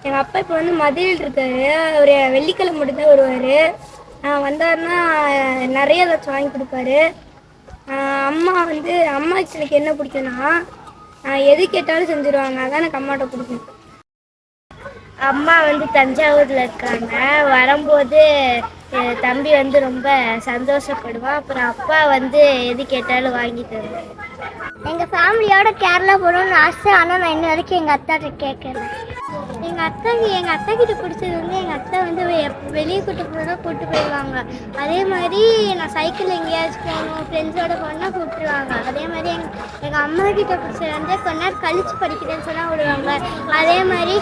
எங்கள் அப்பா இப்போ வந்து மதுரையில் இருக்காரு. அவர் வெள்ளிக்கிழமை மட்டும் தான் வருவார். வந்தாருன்னா நிறைய ஏதாச்சும் வாங்கி கொடுப்பாரு. அம்மாவுக்கு எனக்கு என்ன பிடிக்கும்னா எது கேட்டாலும் செஞ்சுருவாங்க. அதான் எனக்கு அம்மாட்ட பிடிக்கும். அம்மா வந்து தஞ்சாவூரில் இருக்காங்க. வரும்போது தம்பி வந்து ரொம்ப சந்தோஷப்படுவான். அப்புறம் அப்பா வந்து எது கேட்டாலும் வாங்கி தருவாங்க. எங்கள் ஃபேமிலியோட கேரளா போகணும்னு ஆசை. ஆனால் நான் இன்ன வரைக்கும் எங்கள் அத்தாட்ட கேட்கல. எங்கள் அத்தை கிட்ட பிடிச்சது வந்து எங்கள் அத்தை வந்து வெளியே கூட்டு போயிடுவாங்க. அதே மாதிரி நான் சைக்கிள் எங்கேயாச்சும் போகணும், ஃப்ரெண்ட்ஸோடு போகணுன்னா கூப்பிட்டுருவாங்க. அதே மாதிரி எங்கள் அம்மா கிட்ட பிடிச்சது வந்து கொஞ்ச நேரம் கழிச்சு படிக்கிறேன்னு சொன்னால் விடுவாங்க. அதே மாதிரி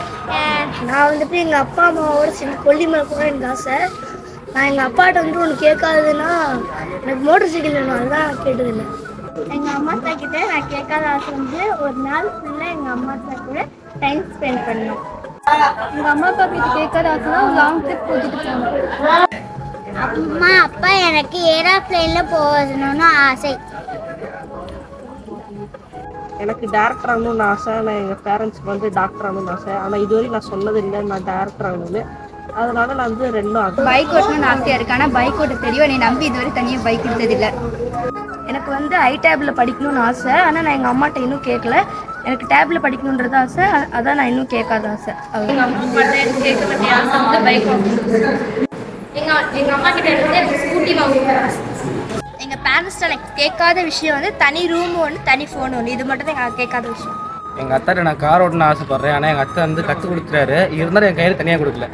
நான் வந்துட்டு எங்கள் அப்பா அம்மாவோட சேர்ந்து கொல்லிமலை போக எனக்கு ஆசை. நான் எங்கள் அப்பாட்ட வந்து ஒன்று கேட்காததுன்னா எனக்கு மோட்டர் சைக்கிள் வேணும். அதுதான் கேட்டதில்லை. எங்கள் அம்மா அப்பா கிட்ட நான் கேட்காத ஆசை வந்து ஒரு நாள் ஃபுல்லாக எங்கள் அம்மா அப்பா கூட டைம் ஸ்பெண்ட் பண்ணணும். எங்கள் அம்மா அப்பா கிட்ட கேட்காத ஆசைனா ஒரு லாங் ட்ரிப் கூட்டிட்டு போகணும். அம்மா அப்பா எனக்கு ஏரோப்ளேனில் போகணும்னு ஆசை. எனக்கு டேரக்டர் ஆகணும்னு ஆசை. நான் எங்கள் பேரண்ட்ஸ்க்கு வந்து டாக்டர் ஆகணும்னு ஆசை. ஆனால் இதுவரையும் நான் சொன்னது இல்லை நான் டேரக்டர் ஆகணும்னு. அதனால நான் வந்து ரெண்டும் ஆகும். பைக் ஓட்டணும்னு ஆசையாக இருக்குது. ஆனால் பைக் ஓட்ட தெரியும். என்னை நம்பி இதுவரை தனியாக பைக் இருந்ததில்லை. எனக்கு வந்து ஐடேபில் படிக்கணும்னு ஆசை. ஆனால் நான் எங்கள் அம்மாட்ட இன்னும் கேட்கல. எனக்கு டேபில் படிக்கணுன்றது ஆசை. அதான் நான் இன்னும் கேட்காத ஆசை. எங்கள் அம்மா அப்பாட்ட எனக்கு கேட்க வேண்டிய ஆசை வந்து பைக் ஓட்டணும். எங்கள் அம்மா கிட்ட இருந்து எனக்கு ஸ்கூட்டி வாங்கணும் ஆசை. எங்கள் பேரண்ட்ஸ்ட்ட எனக்கு கேட்காத விஷயம் வந்து தனி ரூம் ஒன்று, தனி ஃபோன் ஒன்று. இது மட்டும் தான் எங்களுக்கு கேட்காத விஷயம். எங்கள் அத்தாட்ட நான் கார் ஓட்டணும்னு ஆசைப்பட்றேன். ஆனால் எங்கள் அத்தை வந்து கற்றுக் கொடுத்துறாரு. இருந்தாலும் என் கையில் தனியாக கொடுக்கல.